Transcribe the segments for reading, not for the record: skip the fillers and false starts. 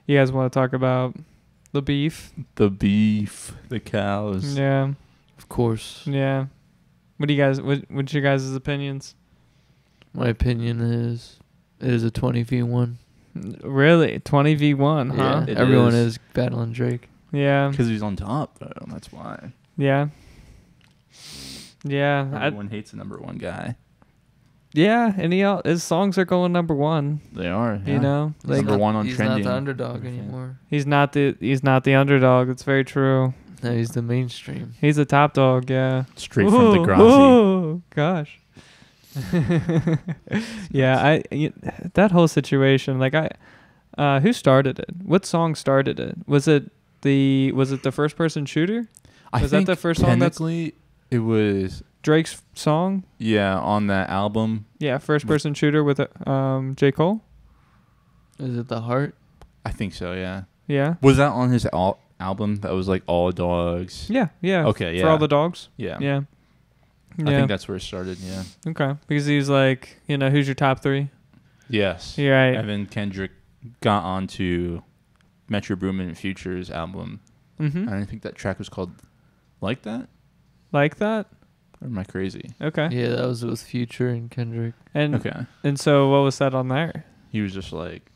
You guys want to talk about the beef? The beef, the cows. Yeah. Of course. Yeah. What do you guys? What's your guys' opinions? My opinion is it is a 20v1. Really, 20v1, huh? Yeah, It everyone is. is battling Drake. Yeah. Because he's on top, though. That's why. Yeah. Yeah. Everyone hates the number one guy. Yeah. And his songs are going number one. They are. You know, He's like Number one on he's trending. not the underdog Everything. anymore. he's not the underdog. That's very true. No, he's the mainstream. He's a top dog. Yeah. Straight from the Degrassi. Oh gosh. Yeah. That whole situation. Like who started it? What song started it? Was it the first person shooter? I Was that think the first song that's- technically it was, Drake's song? yeah, on that album. Yeah, first person shooter with J. Cole. Is it the heart? I think so, yeah. Yeah. Was that on his album that was like All Dogs? Yeah. Yeah. Okay, For all yeah. the dogs. Yeah. Yeah. I think that's where it started, yeah. Okay. Because he's like, who's your top three? Yes. Yeah. Right. Evan Kendrick got onto Metro Boomin and Future's album. Mm-hmm. And I think that track was called Like That? Like that. Or am I crazy? Okay. Yeah, that was with Future and Kendrick. And Okay. and so what was said on there? He was just like,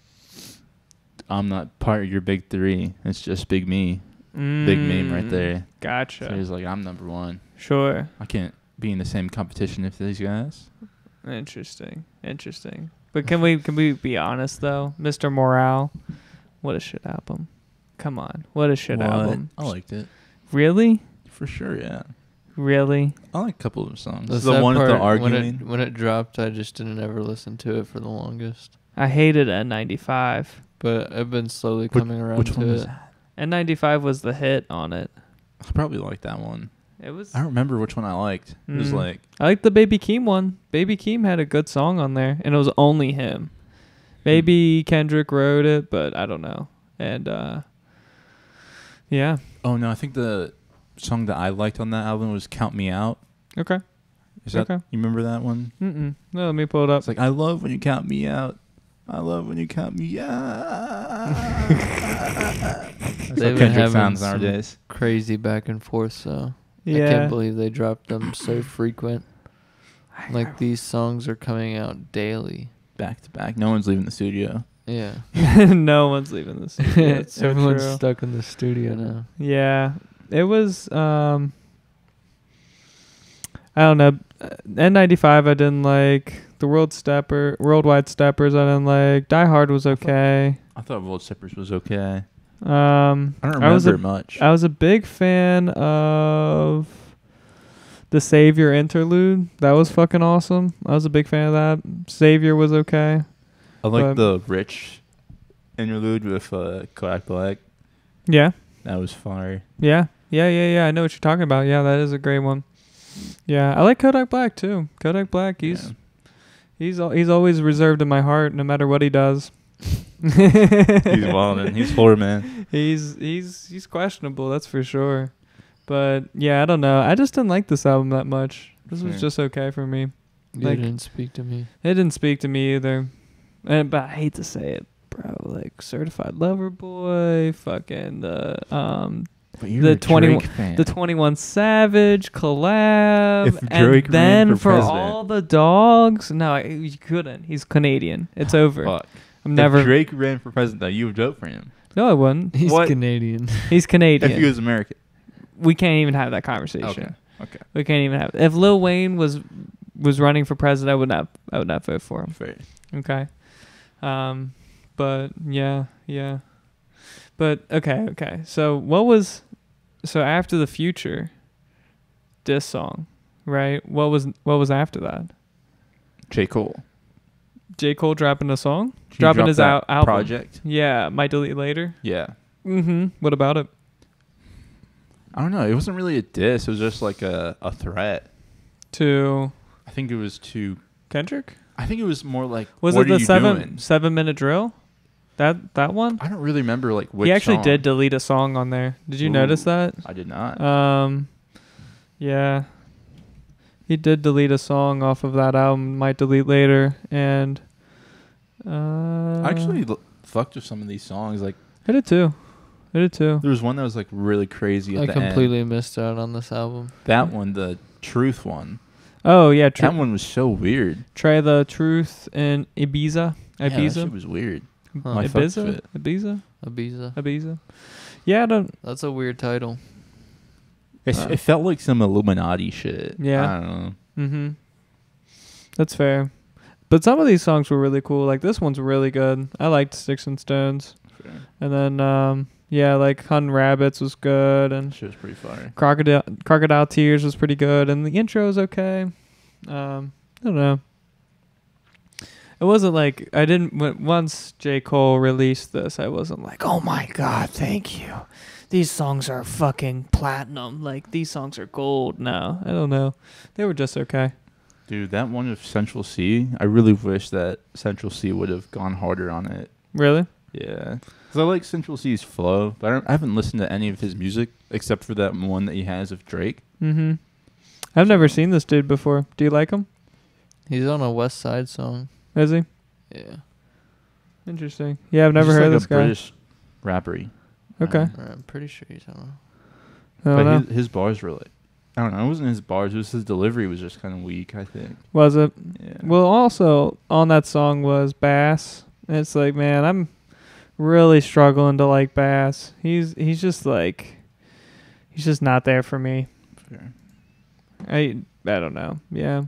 I'm not part of your big three. It's just Big Me. Big meme right there. Gotcha. So he's like, I'm number one. Sure. I can't be in the same competition with these guys. Interesting. But can we be honest though, Mr. Morale? What a shit album. Come on. What a shit album. I liked it. Really? For sure, yeah. Really? I like a couple of songs. The The sad one with the part, arguing. When it dropped, I just didn't ever listen to it for the longest. I hated N95. But I've been slowly coming around Which to one it. was that? N95 was the hit on it. I probably liked that one. It was. I don't remember which one I liked. It was like, I like the Baby Keem one. Baby Keem had a good song on there, and it was only him. Maybe Kendrick wrote it, but I don't know. And yeah. oh no, I think the song that I liked on that album was Count Me Out. Okay. Is that, Okay. you remember that one? No, let me pull it up. It's like, I love when you count me out. I love when you count me out. That's They've how been Kendrick having sounds some nowadays. Crazy back and forth, so I Yeah. can't believe they dropped them so frequent. Like these songs are coming out daily. Back to back. No one's leaving the studio. Yeah. No one's leaving this. It's so Everyone's true. stuck in the studio now. Yeah. It was I don't know. N95 I didn't like. The Worldwide Steppers I didn't like. Die Hard was okay. I thought World Steppers was okay. I I don't remember it much. I was a big fan of the Savior interlude. That was fucking awesome. I was a big fan of that. Savior was okay. I like but- the Rich interlude with Kodak Black. Yeah. That was fire. Yeah. I know what you're talking about. Yeah, that is a great one. Yeah, I like Kodak Black too. Kodak Black, he's always reserved in my heart, no matter what he does. He's wildin'. He's horror, man. He's questionable, that's for sure. But yeah, I don't know. I just didn't like this album that much. This was Fair. just okay for me. You Like- didn't speak to me. It didn't speak to me either. But I hate to say it, bro. Like Certified Lover Boy, fucking But you're The a 21 Drake fan. the 21 Savage collab, If Drake and then ran for for president. all the dogs. No, you couldn't. He's Canadian. It's over. Fuck. I'm If never. Drake ran for president, though, you would vote for him. No, I wouldn't. He's What? Canadian. He's Canadian. If he was American. We can't even have that conversation. Okay. Okay. We can't even have. If Lil Wayne was running for president, I would not vote for him. Fair. Okay. But yeah. But okay. So after the Future diss song, right? What was after that? J. Cole. J. Cole dropping a song? He Dropping dropped his that album. project. Yeah, Might Delete Later. Yeah. What about it? I don't know. It wasn't really a diss. It was just like a threat. To I think it was to. Kendrick? I think it was more like. Was what it are the you 7-minute drill? That one? I don't really remember like which. He actually song. did delete a song on there. Did you notice that? I did not. Yeah. He did delete a song off of that album, Might Delete Later, and I actually fucked with some of these songs. Like I did too. There was one that was like really crazy at I the completely end. missed out on this album. That one, the Truth one. Oh yeah, That one was so weird. Try the Truth in Ibiza. Yeah, that Ibiza. shit was weird. Huh. My fucks fit. Ibiza. Ibiza. Yeah, I don't. That's a weird title. It felt like some Illuminati shit. Yeah. I don't know. Mm-hmm. That's fair. But some of these songs were really cool. Like this one's really good. I liked Sticks and Stones. Fair. And then yeah, like Hunting Rabbits was good, and Shit was pretty fire. Crocodile Tears was pretty good, and the intro was okay. I don't know. It wasn't like I didn't once J. Cole released this, I wasn't like, oh my god, thank you. These songs are fucking platinum. Like these songs are gold. No, I don't know. They were just okay. Dude, that one of Central C, I really wish that Central C would have gone harder on it. Really? Yeah. Because I like Central C's flow, but I haven't listened to any of his music except for that one that he has of Drake. Mm-hmm. I've never seen this dude before. Do you like him? He's on a West Side song. Is he? Yeah. Interesting. Yeah, I've never He's heard like of this a guy. British rapper. Okay. I'm pretty sure he's on. I don't know. But his bars were like, I don't know, it wasn't his bars, it was his delivery was just kind of weak, I think. Was it? Yeah. Well, also on that song was Bass. And it's like, man, I'm really struggling to like Bass. He's just not there for me. Fair. I don't know. Yeah.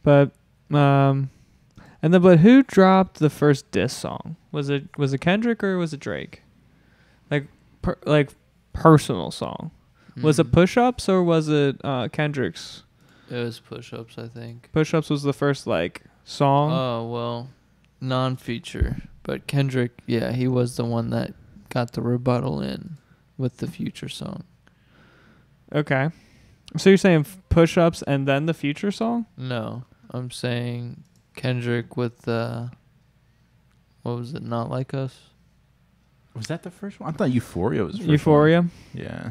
But but who dropped the first diss song? Was it Kendrick or was it Drake? Like personal song. Was it Push Ups or was it Kendrick's? It was Push Ups, I think. Push Ups was the first like song. Oh, well, non-feature. But Kendrick, yeah, he was the one that got the rebuttal in with the Future song. Okay. So you're saying Push Ups and then the Future song? No, I'm saying Kendrick with what was it, Not Like Us? Was that the first one? I thought Euphoria was the first Euphoria? one. Yeah.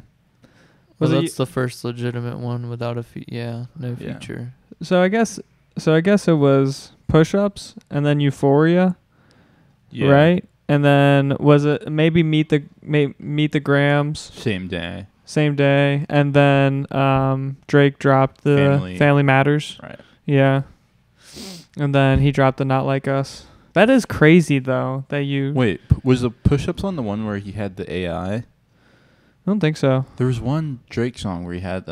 Was Well, it that's the first legitimate one without a no Yeah. feature. So I guess it was Push Ups and then Euphoria, right? And then was it maybe Meet the Grams Same day. same day, and then Drake dropped the Family Matters. Right. Yeah. And then he dropped the Not Like Us. That is crazy though that you Wait, was the Push-Ups on the one where he had the AI? I don't think so. There was one Drake song where he had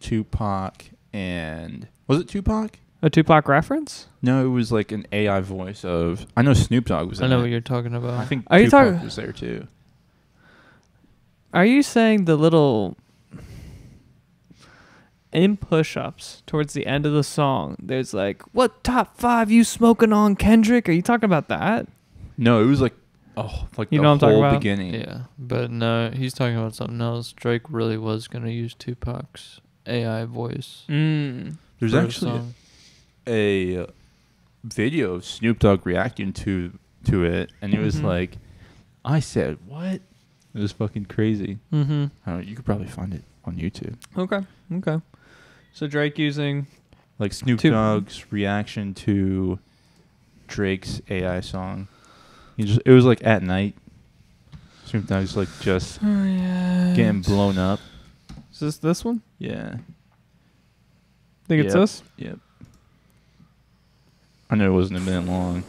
Tupac and... Was it Tupac? A Tupac reference? No, it was like an AI voice of... I know Snoop Dogg was in I know it. what you're talking about. I think Are you Tupac talking- was there too. Are you saying the little in Push-Ups towards the end of the song, there's like, what top 5 you smoking on, Kendrick? Are you talking about that? No, it was like You the know what I'm talking whole about? beginning. Yeah, but no, he's talking about something else. Drake really was going to use Tupac's AI voice. Mm. There's for a actually song. a video of Snoop Dogg reacting to it, and it was Mhm. like, I said, what? It was fucking crazy. Mm-hmm. I don't know, you could probably find it on YouTube. Okay. So Drake using... Like Snoop Dogg's reaction to Drake's AI song. It was like at night. Snoop Dogg's like just getting blown up. Is this one? Yeah. Think it's Yep. this? Yep. I know it wasn't a minute long. Let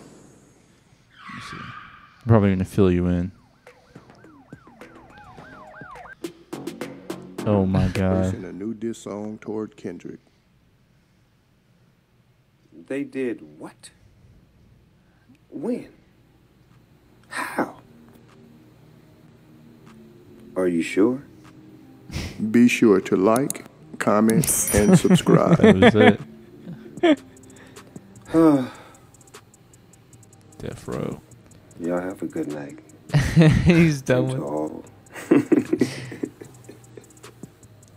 me see. I'm probably gonna fill you in. Oh my god. Pushing a new diss song toward Kendrick. They did what? When? How? Are you sure? Be sure to like, comment, and subscribe. That was it. Death Row. Y'all have a good night. He's done And to with all.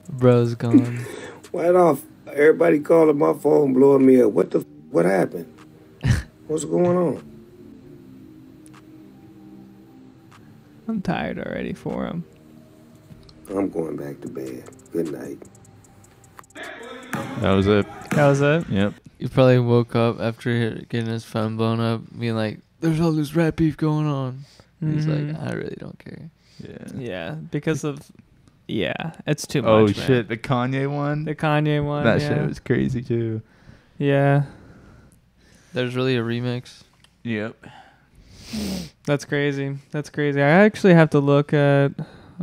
bro's gone. Why off? Everybody calling my phone, blowing me up. What happened? What's going on? I'm tired already for him. I'm going back to bed. Good night. That was it. That was it? Yep. He probably woke up after getting his phone blown up, being like, "There's all this rap beef going on." He's Mhm. like, I really don't care. Yeah. Yeah, because of it's too much. Oh man. shit, the Kanye one. The Kanye one. That yeah. shit was crazy too. Yeah, There's really a remix. Yep. that's crazy. That's crazy. I actually have to look at.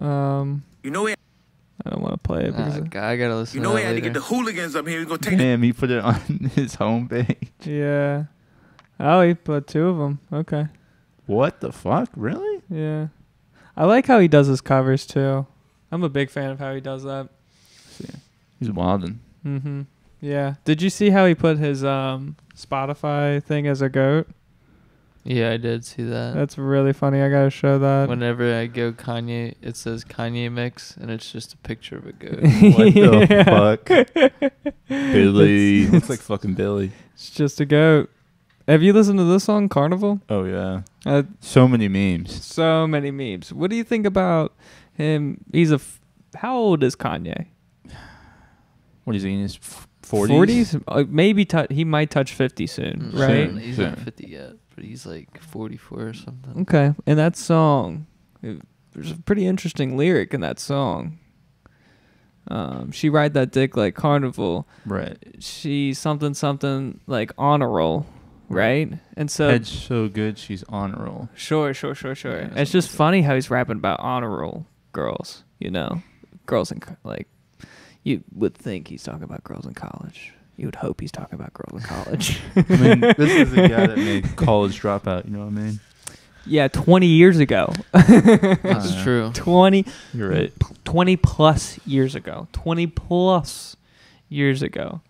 You know, I don't want to play it because I gotta listen you know, to we that had to later. get the hooligans up here. We're gonna take the Damn, he put it on his homepage. yeah. Oh, he put 2 of them. Okay. What the fuck? Really? Yeah, I like how he does his covers too. I'm a big fan of how he does that. He's wildin'. Mhm. Yeah. Did you see how he put his Spotify thing as a goat? Yeah, I did see that. That's really funny. I gotta show that. Whenever I go Kanye, it says Kanye mix, and it's just a picture of a goat. What the Yeah. fuck? Billy. Looks like fucking Billy. It's just a goat. Have you listened to this song, Carnival? Oh yeah. So So many memes. many memes. What do you think about him? How old is Kanye? What is he in his 40s? 40s? Maybe he might touch 50 soon, Mm, right? Soon. He's not 50 yet, but he's like 44 or something. Okay. And that song, there's a pretty interesting lyric in that song. She ride that dick like Carnival. Right. She something like on a roll, right? And so Head's so good, she's on a roll. Sure. Yeah, It's just funny how he's rapping about honor roll girls, girls in like, you would think he's talking about girls in college. You would hope he's talking about girls in college. I mean, this is the guy that made College Dropout, you know what I mean? Yeah, 20 years ago. That's true. 20 You're right. 20 plus years ago. 20 plus years ago.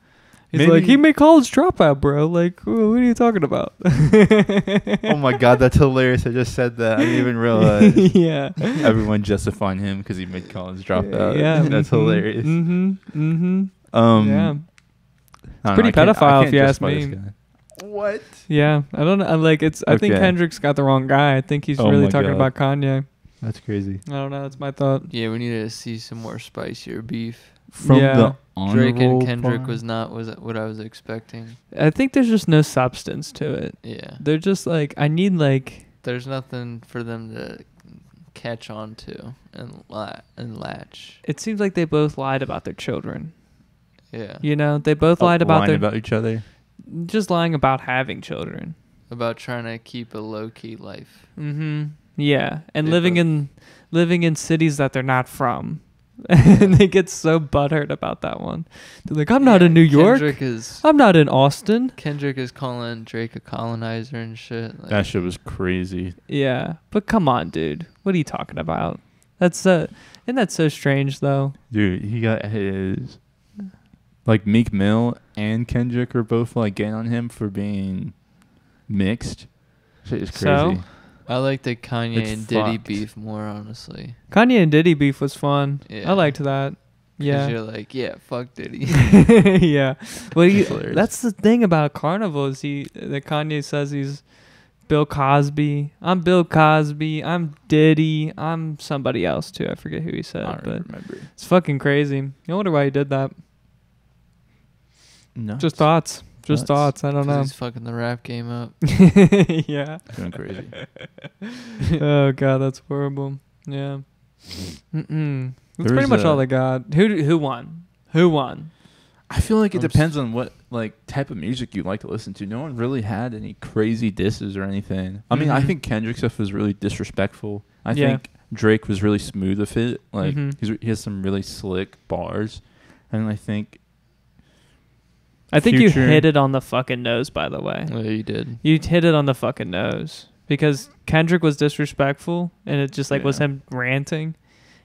He's Maybe- like, he made College Dropout, bro. Like, what are you talking about? Oh my god, that's hilarious. I just said that. I didn't even realize. Yeah. Everyone justifying him because he made College Dropout. Yeah. That's hilarious. Mm-hmm. I Yeah. don't know, pretty I can't- I pedophile, can't if you ask justify this me. guy. What? Yeah. I don't know. I think Okay. Kendrick's got the wrong guy. I think he's Oh really my talking God. about Kanye. That's crazy. I don't know. That's my thought. Yeah, we need to see some more spicier beef. From Yeah. the honor Drake roll and Kendrick part? was not what I was expecting. I think there's just no substance to it. Yeah. They're just like, I need like, There's nothing for them to catch on to and latch. it seems like they both lied about their children. Yeah. They both lied about lying their, about each other. just lying about having children. About trying to keep a low key life. Mm-hmm. Yeah. And They living in cities that they're not from. And they get so butthurt about that one. They're like, I'm not in New York. I'm not in Austin. Kendrick is calling Drake a colonizer and shit. Like, That shit was crazy. Yeah. But come on, dude. What are you talking about? Isn't that so strange though? Dude, he got his... Like, Meek Mill and Kendrick are both, like, getting on him for being mixed. Shit is crazy. So? I like the Kanye It's and Diddy fucked. beef more, honestly. Kanye and Diddy beef was fun. Yeah. I liked that. 'Cause Yeah. you're like, yeah, fuck Diddy. Yeah. Well, That's hilarious. that's the thing about Carnival is that Kanye says he's Bill Cosby. I'm Bill Cosby. I'm Diddy. I'm somebody else too. I forget who he said, I don't but remember. it's fucking crazy. I wonder why he did that. No. Just thoughts. Just Nuts. thoughts. I don't 'Cause know. he's fucking the rap game up. Yeah. Going crazy. Oh god, that's horrible. Yeah. Mm-mm. That's There pretty was much all a- they got. Who won? Who won? I feel like it I'm depends on what like type of music you like to listen to. No one really had any crazy disses or anything. I mean, I Mhm. think Kendrick stuff was really disrespectful. I Yeah. think Drake was really smooth with it. Like Mhm. he has some really slick bars, and I think I think you Future- hit it on the fucking nose, by the way. Yeah, you did. You hit it on the fucking nose. Because Kendrick was disrespectful and it just like was Yeah. him ranting.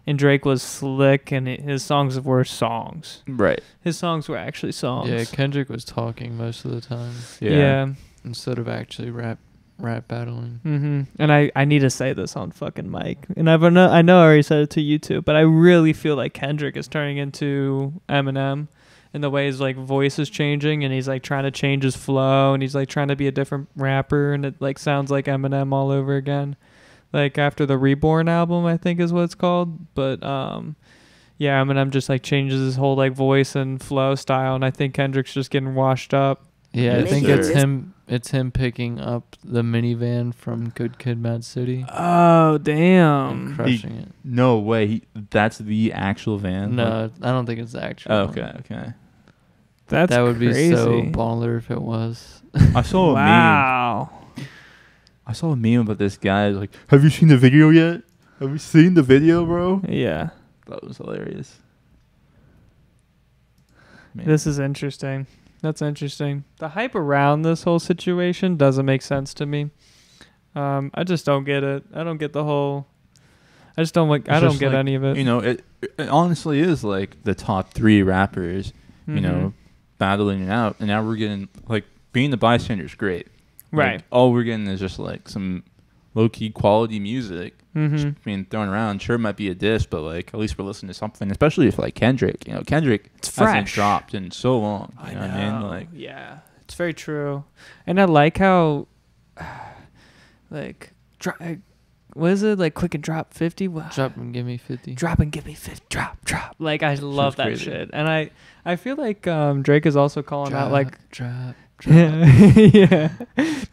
And Drake was slick and his songs were songs. right. His songs were actually songs. Yeah, Kendrick was talking most of the time Yeah. instead of actually rap battling. Mm-hmm. And I need to say this on fucking mic. And I know I already said it to you too, but I really feel like Kendrick is turning into Eminem. And the way his like voice is changing, and he's like trying to change his flow, and he's like trying to be a different rapper, and it like sounds like Eminem all over again, like after the Reborn album, I think is what it's called. But yeah, Eminem just like changes his whole like voice and flow style, and I think Kendrick's just getting washed up. Yeah, I Yes, think sir. it's him picking up the minivan from Good Kid, Mad City Oh, and damn. crushing it. No way. That's the actual van. No, I don't think it's the actual. Oh, one. okay. That's that would crazy. be so baller if it was. I saw a meme. Wow. I saw a meme about this guy. Like, have you seen the video yet? Have you seen the video, bro? Yeah. That was hilarious. Man. This is interesting. That's interesting. The hype around this whole situation doesn't make sense to me. I just don't get it. I don't get the whole. I just don't like. I don't just get like, any of it. You know, it honestly is like the top 3 rappers. You know, battling it out, and now we're getting like being the bystander is great. Right. Like, all we're getting is just like some low key quality music just being thrown around. Sure, it might be a diss, but like at least we're listening to something. Especially if like Kendrick, Kendrick It's hasn't fresh. dropped in so long. You know what I mean? Like, yeah, it's very true, and I like how, like, what is it like? Quick and drop 50. Drop and give me 50. Drop and give me 50. Drop. Like I love that crazy. shit, and I feel like Drake is also calling out like drop. yeah,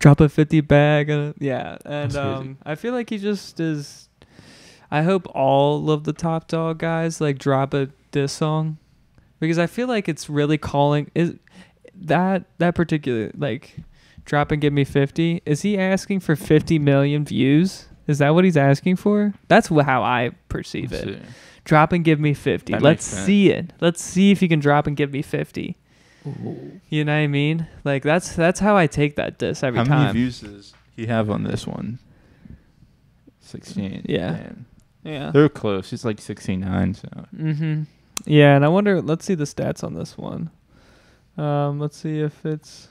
drop a 50 bag. Yeah, and That's crazy. I feel like he just is. I hope all of the Top Dog guys like drop a diss song, because I feel like it's really calling is that particular like drop and give me 50. Is he asking for 50 million views? Is that what he's asking for? That's how I perceive let's it. see. Drop and give me 50. That Let's makes sense. see it. Let's see if you can drop and give me 50. You know what I mean? Like that's how I take that diss every How time. many views does he have on this one? 16. Yeah. Man. Yeah. They're close. He's like 69. So Yeah, and I wonder. Let's see the stats on this one. Let's see if it's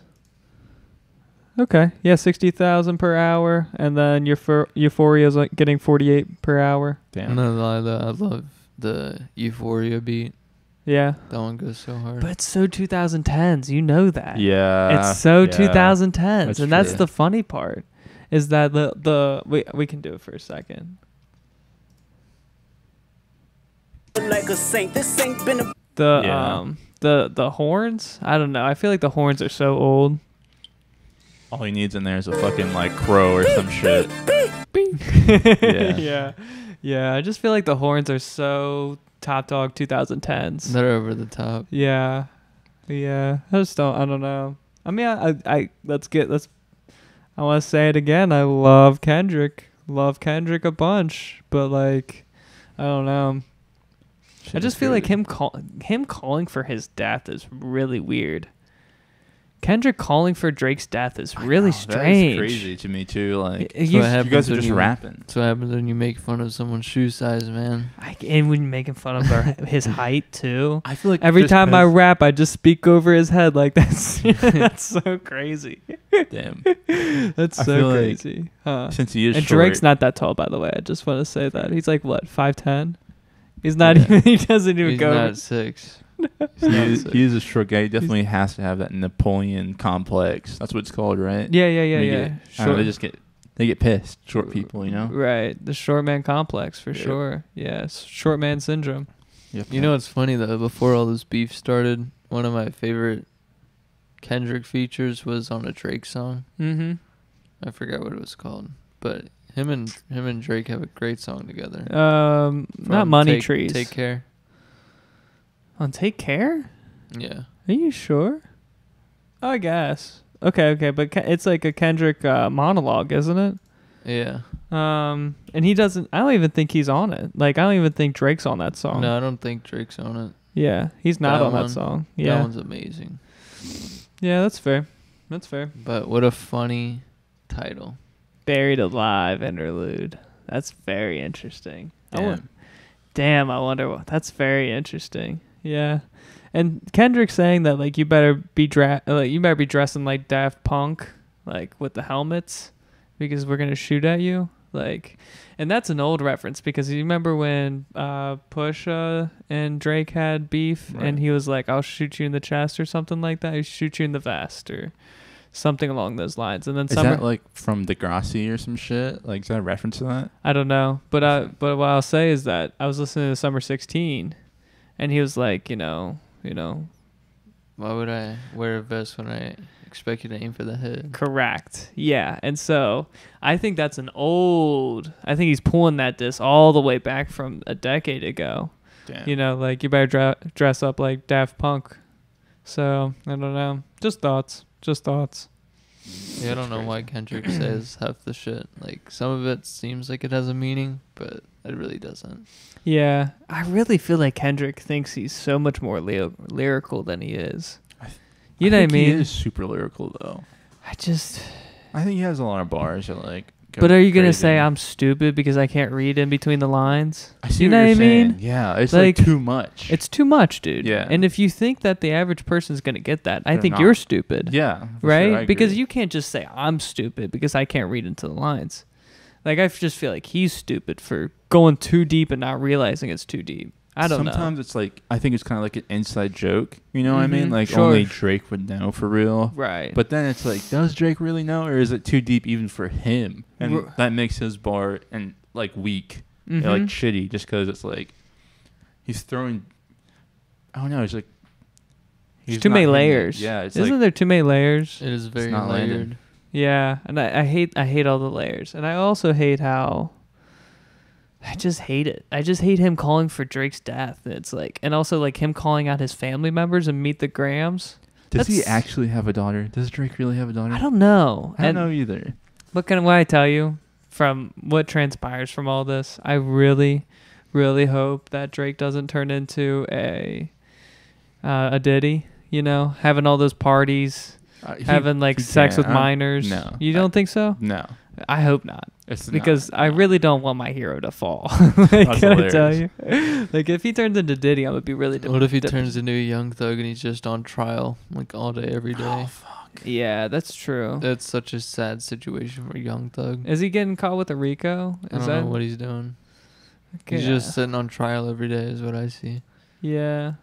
okay. Yeah, 60,000 per hour, and then Euphoria is like getting 48 per hour. damn. No lie though, I love the Euphoria beat. Yeah, That one goes so hard. but it's so 2010s. You know that. Yeah. It's so yeah. 2010s, That's and that's true. the funny part, is that we can do it for a second. Like a saint. This ain't been a The horns. I don't know. I feel like the horns are so old. All he needs in there is a fucking like crow or some shit. Yeah. Yeah. I just feel like the horns are so Top Dog 2010s. They're over the top. Yeah. I just don't. I don't know. I mean, I I want to say it again. I love Kendrick. Love Kendrick a bunch, but like, I don't know. I just feel like him calling for his death is really weird. Kendrick calling for Drake's death is really strange. That is crazy to me too. Like, That's You- what you happens guys are when just rapping. That's what happens when you make fun of someone's shoe size, man. and when you're making fun of his height too. I feel like Every just time I because- rap, I just speak over his head. Like that's that's so crazy. damn. That's I so feel like crazy. Huh. Since he is And short, Drake's not that tall, by the way. I just want to say that he's like what 5'10". He's not Yeah. even. He doesn't even He's go. not 6. he is a short guy. He definitely has to have that Napoleon complex. That's what it's called, right? Yeah. They Yeah. get- I don't know, they just get pissed. Short people, you know. Right, the short man complex for Yeah. sure. Yeah, short man syndrome. You know what's funny though? Before all this beef started, one of my favorite Kendrick features was on a Drake song. Mm-hmm. I forgot what it was called, but him and Drake have a great song together. Not From money trees. Take Care. On Take Care? Yeah. Are you sure? I guess. Okay, but it's like a Kendrick monologue, isn't it? Yeah. And he doesn't. I don't even think he's on it. Like I don't even think Drake's on that song. No, I don't think Drake's on it. Yeah, he's not That on one- that song. That Yeah, one's amazing. yeah, that's fair. That's fair. But what a funny title. Buried Alive interlude. That's very interesting. Damn. I wonder what. That's very interesting. Yeah, and Kendrick saying that like you better be dressing like Daft Punk, like with the helmets, because we're gonna shoot at you. Like, and that's an old reference because you remember when Pusha and Drake had beef, Right. and he was like, "I'll shoot you in the chest" or something like that. He shoot you in the vest or something along those lines. And then Is that like from Degrassi or some shit? Like, is that a reference to that? I don't know, but what I'll say is that I was listening to Summer 16, and he was like, you know, Why would I wear a vest when I expect you to aim for the head? Correct. Yeah. And so I think that's I think he's pulling that diss all the way back from a decade ago. Damn. You know, like you better dress up like Daft Punk. So I don't know. Just thoughts. Yeah, I don't know why Kendrick says half the shit. Like, some of it seems like it has a meaning, but it really doesn't. Yeah. I really feel like Kendrick thinks he's so much more lyrical than he is. You know what I mean? He is super lyrical, though. I think he has a lot of bars that, like, go But are you going to crazy. say I'm stupid because I can't read in between the lines? I see you what know you're what I mean? saying. Yeah, it's like too much. It's too much, dude. Yeah. And if you think that the average person's going to get that, I They're think not. you're stupid. Yeah. for Right? sure, I Because agree. you can't just say I'm stupid because I can't read into the lines. Like, I just feel like he's stupid for going too deep and not realizing it's too deep. I don't know. Sometimes it's like, I think it's kind of like an inside joke. You know what I mean? Mhm, Like, sure. only Drake would know for real. Right. But then it's like, does Drake really know, or is it too deep even for him? And that makes his bar and like weak, Mhm. like shitty, just because it's like he's throwing. I don't know. It's like There's too many not hitting it. layers. Yeah, it's Isn't like there too many layers? It is very not layered. landing. Yeah, and I hate all the layers, and I also hate how. I just hate it. I just hate him calling for Drake's death. It's like, and also like him calling out his family members and Meet the Grams. Does he That's- actually have a daughter? Does Drake really have a daughter? I don't know. I don't And know either. what I tell you from what transpires from all this, I really, really hope that Drake doesn't turn into a Diddy. You know, having all those parties, having like sex with minors. No, You don't think so? No, I hope not. it's Because not, I no. really don't want my hero to fall. Like, That's can I tell hilarious. you? Like, if he turns into Diddy, I would be really. What if he turns into a young thug and he's just on trial, like, all day, every day? Yeah, that's true. That's such a sad situation for Young Thug. Is he getting caught with a RICO? I don't know what he's doing. Okay. He's just sitting on trial every day is what I see. Yeah.